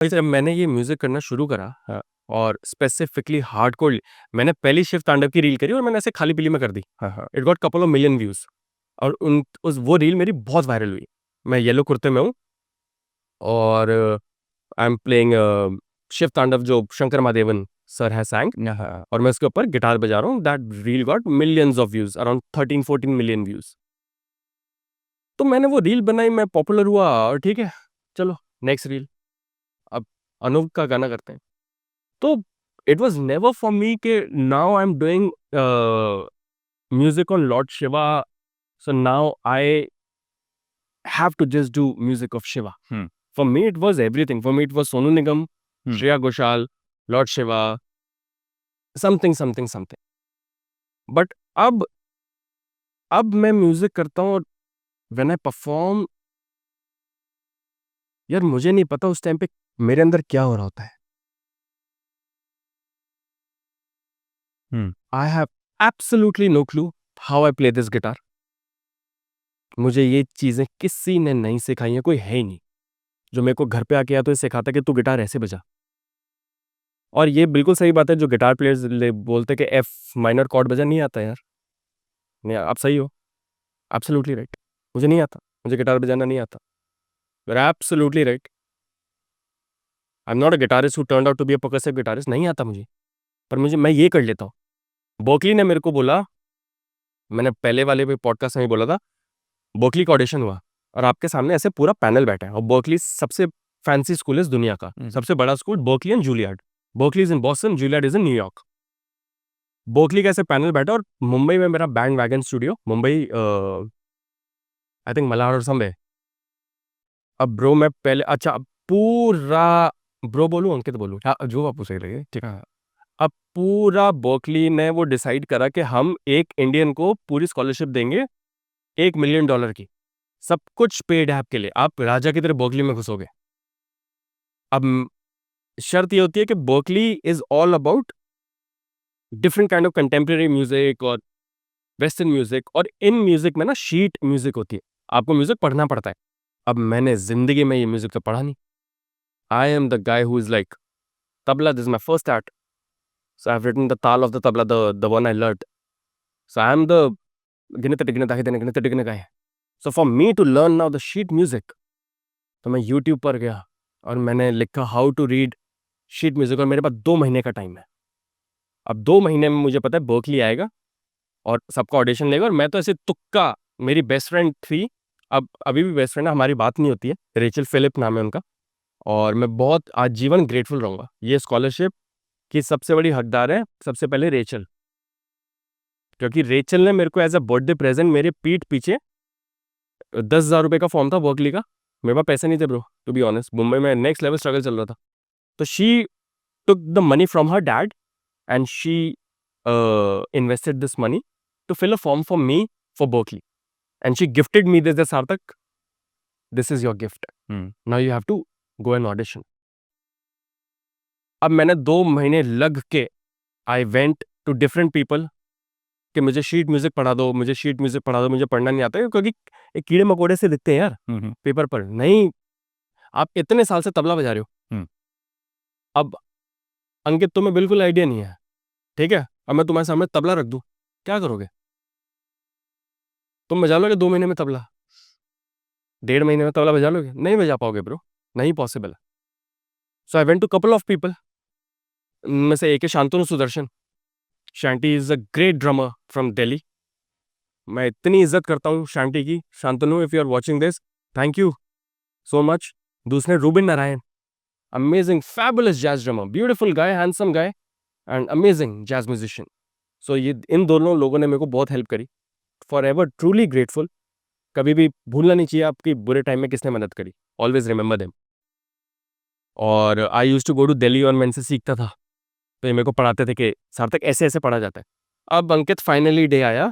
जब मैंने ये म्यूज़िक करना शुरू करा और स्पेसिफिकली हार्डकोर मैंने पहली शिव तांडव की रील करी और मैंने ऐसे खाली-पीली में कर दी। हाँ। It got couple of million views और वो रील मेरी बहुत वायरल हुई। मैं येलो कुर्ते में हूँ और आई एम प्लेइंग शिव तांडव जो Shankar Mahadevan sir has sang हाँ। और मैं उसके ऊपर गिटार बजा रहा हूँ। That reel got millions of views, around 13-14 million views. तो मैंने वो रील बनाई, मैं पॉपुलर हुआ और ठीक है, चलो नेक्स्ट रील। अब अनूप का गाना करते हैं। तो it was never for me कि now I am doing music on Lord Shiva, so now I have to just do music of Shiva. Hmm. For me it was everything. For me it was Sonu Nigam, hmm. Shreya Ghoshal, Lord Shiva, something something something. But अब मैं music करता हूँ और when I perform, यार मुझे नहीं पता उस टाइम पे मेरे अंदर क्या हो रहा होता है। Hmm. I have absolutely no clue how I play this guitar. मुझे ये चीजें किसी ने नहीं सिखाई है, कोई है ही नहीं जो मेरे को घर पे आके या तो ये सिखाता कि तू गिटार ऐसे बजा। और ये बिल्कुल सही बात है जो गिटार प्लेयर्स बोलते कि एफ माइनर कॉर्ड बजा नहीं आता यार। नहीं, आप सही हो, एब्सोल्युटली राइट। मुझे नहीं आता, मुझे गिटार बजाना नहीं आता। You are absolutely right. I am not a guitarist who turned out to be a percussive guitarist, नहीं आता मुझे। पर मैं ये कर लेता हूँ। बोकली ने मेरे को बोला, मैंने पहले वाले पे पॉडकास्ट में ही बोला था, बोकली का ऑडिशन हुआ और आपके सामने ऐसे पूरा पैनल बैठा है और बर्कली सबसे फैंसी स्कूल है इस दुनिया का, सबसे बड़ा school Berklee and Juilliard. Berklee is in Boston, Juilliard is in New York. Berklee का ऐसे पैनल बैठा और मुंबई में मेरा band wagon studio, Mumbai I think Malad और समवे। अब ब्रो मैं पहले, अच्छा पूरा ब्रो बोलूं अंकित बोलूं? हाँ, जो आपको सही लगे। ठीक है। अब पूरा बर्कली ने वो डिसाइड करा कि हम एक इंडियन को पूरी स्कॉलरशिप देंगे $1 मिलियन की, सब कुछ पेड है आपके लिए, आप राजा की तरह बर्कली में घुसोगे। अब शर्त ये होती है कि Berkeley is all about different kind of contemporary music और वेस्टर्न म्यूजिक, और इन म्यूजिक में ना शीट म्यूजिक होती है, आपको म्यूजिक पढ़ना पड़ता है। अब मैंने जिंदगी में ये म्यूजिक तो पढ़ा नहीं। I am the guy who is like tabla, this is my first art, so I have written the taal of the tabla, the one I learned. So I am the गिनते टिगने ताहे देने गिनते टिगने गाए। So for me to learn now the sheet music, तो मैं YouTube पर गया और मैंने लिखा how to read sheet music, और मेरे पास 2 महीने का टाइम है। अब 2 महीने में मुझे पता है बर्कली आएगा और सबका ऑडिशन लेगा, और मैं तो ऐसे तुक्का, मेरी बेस्ट फ्रेंड थी, अब अभी भी बेस्ट फ्रेंड है, हमारी बात नहीं होती है, रेचल फिलिप नाम है उनका, और मैं बहुत आजीवन ग्रेटफुल रहूंगा। ये स्कॉलरशिप की सबसे बड़ी हकदार है सबसे पहले रेचल, क्योंकि रेचल ने मेरे को एज अ बर्थडे प्रेजेंट मेरे पीठ पीछे 10,000 रुपये का फॉर्म था बर्कली का, मेरे पास पैसे नहीं थे bro, to be honest, Mumbai में नेक्स्ट लेवल स्ट्रगल चल रहा था। तो she took the money from her dad and she invested this money to fill a form for me for Berkeley, and she gifted me this, Sarthak, this is your gift, now you have to go and audition. अब मैंने 2 महीने लग के I went to different people कि मुझे sheet music पढ़ा दो, मुझे शीट म्यूजिक पढ़ा दो, मुझे पढ़ना नहीं आता, क्योंकि एक कीड़े मकोड़े से दिखते हैं यार पेपर पर। नहीं, आप इतने साल से तबला बजा रहे हो, अब अंकित तुम्हें बिल्कुल आइडिया नहीं है, ठीक है, अब मैं तुम्हारे सामने तबला रख दूं, क्या करोगे? तुम बजा लोगे 2 महीने में तबला? 1.5 महीने में तबला बजा लोगे? नहीं बजा पाओगे ब्रो, नहीं पॉसिबल है। So I went to couple of people, में से एक है Shantanu Sudarshan. Shanti is a great drummer from Delhi, मैं इतनी इज्जत करता हूँ शांति की। Shantanu, if you are watching this, thank you so much. दूसरे Rubin Narayan, amazing fabulous jazz drummer, beautiful guy, handsome guy and amazing jazz musician. So ये इन दोनों लोगों ने मेरे को बहुत हेल्प करी, फॉर एवर ट्रूली ग्रेटफुल। कभी भी भूलना नहीं चाहिए आपकी बुरे टाइम में किसने मदद करी, ऑलवेज रिमेंबर देम। और I use to go to Delhi और मैं इनसे सीखता था, तो ये मेरे को पढ़ाते थे कि सार्थक ऐसे ऐसे पढ़ा जाता है। अब अंकित फाइनली डे आया,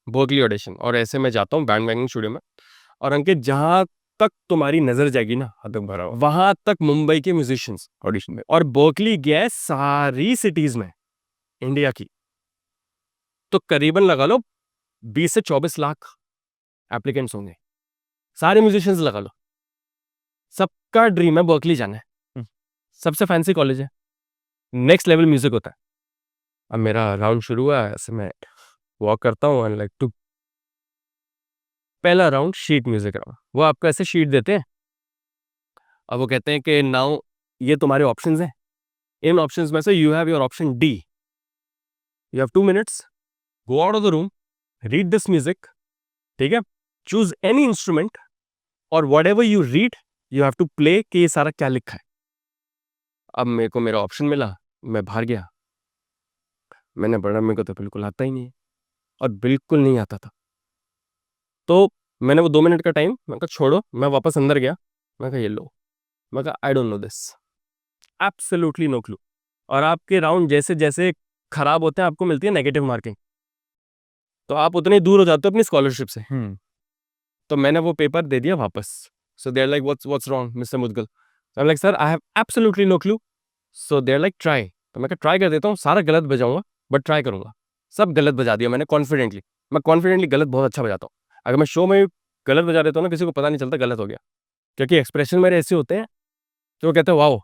बर्कली ऑडिशन, और ऐसे मैं जाता हूँ बैंड वैगन स्टूडियो में, और अंकित जहाँ तक तुम्हारी नजर जाएगी ना, वहां तक मुंबई के म्यूजिशियंस ऑडिशन में, और बर्कली गया है सारी सिटीज में इंडिया की, तो करीबन लगा लो 20 से 24 लाख एप्लीकेंट्स होंगे, सारे म्यूजिशियंस लगा लो, सबका ड्रीम है बर्कली जाना है। सबसे फैंसी कॉलेज है, नेक्स्ट लेवल म्यूजिक होता है। अब मेरा राउंड शुरू हुआ, ऐसे मैं वॉक करता हूँ एंड लाइक टू पहला राउंड शीट म्यूजिक राउंड। वो आपको ऐसे शीट देते हैं, अब वो कहते हैं कि नाउ ये तुम्हारे ऑप्शंस हैं, इन ऑप्शंस में से you have your option D, you have 2 minutes, go out of the room, read this music, ठीक है, चूज एनी इंस्ट्रूमेंट और whatever you read you have to play कि ये सारा क्या लिखा है। अब मेरे को मेरा ऑप्शन मिला, मैं बाहर गया, मैंने पढ़ा, मेरे को तो बिल्कुल आता ही नहीं है और बिल्कुल नहीं आता था। तो मैंने वो 2 मिनट का टाइम, मैं कहा छोड़ो, मैं वापस अंदर गया, मैं कहा ये लो, मैं कहा I don't know this, absolutely no clue. और आपके राउंड जैसे जैसे खराब होते हैं आपको मिलती है नेगेटिव मार्किंग, तो आप उतने ही दूर हो जाते हो अपनी स्कॉलरशिप से। तो मैंने वो पेपर दे दिया वापस। So they are like what's wrong mister Mudgal, I am like sir I have absolutely no clue. So they are like try, तो मैं कहा ट्राई कर देता हूँ, सारा गलत बजाऊंगा बट ट्राई करूंगा। सब गलत बजा दिया मैंने कॉन्फिडेंटली, मैं कॉन्फिडेंटली गलत बहुत अच्छा बजाता हूँ। अगर मैं शो में गलत बजा देता हूँ ना, किसी को पता नहीं चलता गलत हो गया, क्योंकि एक्सप्रेशन मेरे ऐसे होते हैं तो वो कहते हैं वाओ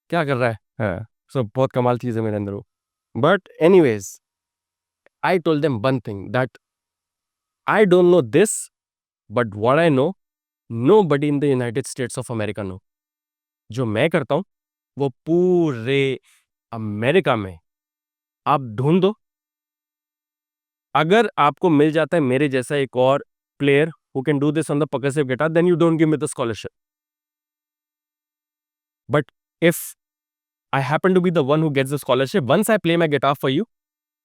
क्या कर रहा है। हाँ, सो बहुत कमाल चीज़ है मेरे अंदर वो। But anyways I told them one thing that I don't know this, but what I know nobody in the United States of America know. जो मैं करता हूँ वो पूरे अमेरिका में आप ढूंढ दो, अगर आपको मिल जाता है मेरे जैसा एक और player who can do this on the percussive guitar, then you don't give me the scholarship. But if I happen to be the one who gets the scholarship, once I play my guitar for you,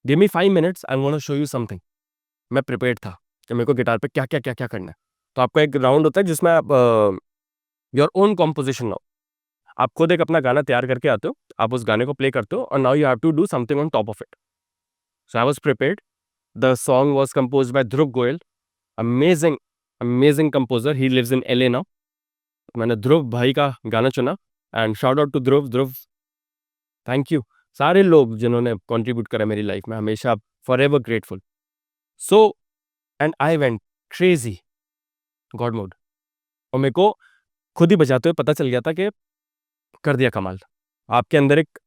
give me 5 minutes, I'm going to show you something. मैं prepared था कि मेरे को guitar पे क्या क्या क्या क्या करना है। तो आपका एक राउंड होता है जिसमें आप योर ओन कॉम्पोजिशन नाउ, आप खुद एक अपना गाना तैयार करके आते हो, आप उस गाने को प्ले करते हो और now you have to do something on top of it. So I was prepared, the song was composed by Dhruv Goyal, amazing amazing composer, he lives in LA now. मैंने ध्रुव भाई का गाना चुना and shout out to Dhruv, thank you. सारे लोग जिन्होंने contribute करा मेरी लाइफ में, हमेशा forever grateful. So and I went crazy god mode, और मेरे को खुद ही बजाते हुए पता चल गया था कि कर दिया कमाल। आपके अंदर एक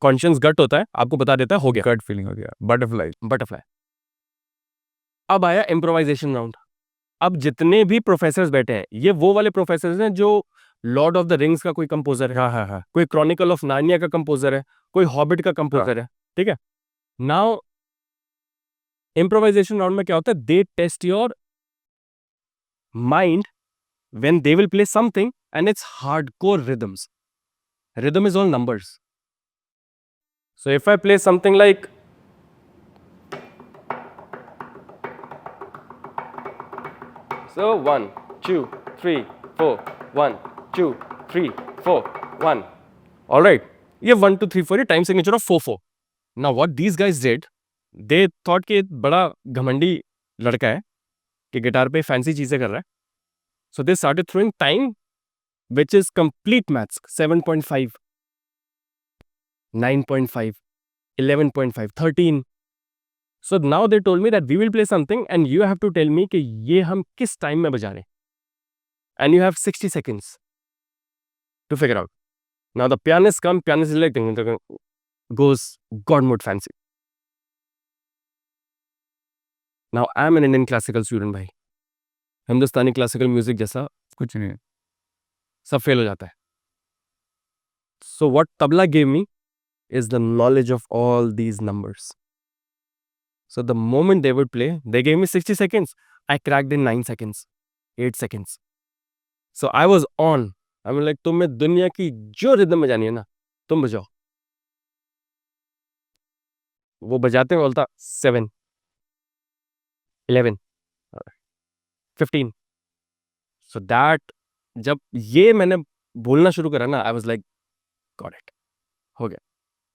कॉन्शियस गट होता है, आपको बता देता है हो गया, गट फीलिंग हो गया, बटरफ्लाई। अब आया इम्प्रोवाइजेशन राउंड। अब जितने भी प्रोफेसर्स बैठे हैं, ये वो वाले प्रोफेसर्स हैं जो लॉर्ड ऑफ द रिंग्स का कोई कंपोजर है, हाँ। कोई क्रॉनिकल ऑफ नार्निया का कंपोजर है, कोई हॉबिट का कंपोजर है, ठीक है। नाउ इम्प्रोवाइजेशन राउंड में क्या होता है, they test your mind when they will play something and it's hardcore rhythms. Rhythm is all numbers. So if I play something like so 1 2 3 4 1 2 3 4 1, all right, ये 1 2 3 4 ये time signature of 4 4। now what these guys did, they thought कि बड़ा घमंडी लड़का है कि guitar पे fancy चीजें कर रहा है, so they started throwing time which is complete maths, 7.5 9.5 11.5 13। so now they told me that we will play something and you have to tell me कि ये हम किस टाइम में बजा रहे हैं, and you have 60 seconds to figure out। now the pianist is like goes god mode fancy। now I am an Indian classical student भाई, हिंदुस्तानी classical music जैसा कुछ नहीं। सब फेल हो जाता है। so what tabla gave me is the knowledge of all these numbers। so the moment they would play, they gave me 60 seconds, I cracked in 9 seconds 8 seconds। so I was on, I mean like तुम्हें दुनिया की जो rhythm बजानी है ना तुम बजाओ। वो बजाते हुए बोलता 7 11 15। so that जब ये मैंने बोलना शुरू करा ना, I was like got it, हो गया।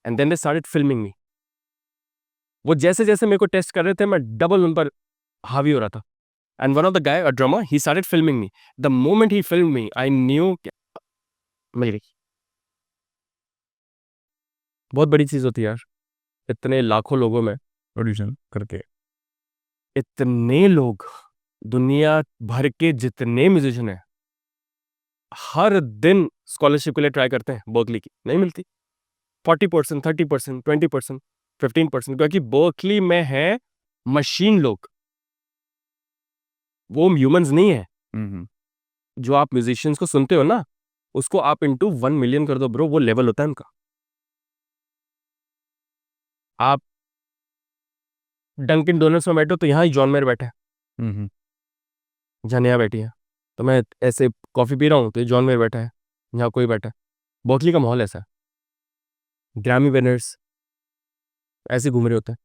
and then they started filming me। वो जैसे जैसे मेरे को टेस्ट कर रहे थे मैं डबल उन पर हावी हो रहा था। and one of the guy, a drummer, he started filming me। the moment he filmed me I knew कि मिल गई। बहुत बड़ी चीज होती है यार, इतने लाखों लोगों में ऑडिशन करके इतने लोग, दुनिया भर के जितने म्यूजिशियन हैं, हर दिन स्कॉलरशिप के लिए ट्राई करते हैं बर्कली की, नहीं मिलती। 40%, 30%, 20%, 15%, क्योंकि बर्कली में है मशीन लोग, वो ह्यूमंस नहीं है। हम्म जो आप म्यूजिशियंस को सुनते हो ना, उसको आप इंटू 1 मिलियन कर दो ब्रो, वो लेवल होता है उनका। आप डंकिन डोनट्स में बैठो तो यहाँ ही जॉन मेयर बैठा है, हम्म जहाँ बैठी है। तो मैं ऐसे कॉफी पी रहा हूँ तो ये जॉन मेयर बैठा है, यहाँ कोई बैठा है। बर्कली का माहौल ऐसा है, ग्रैमी विनर्स ऐसे घूम रहे होते हैं।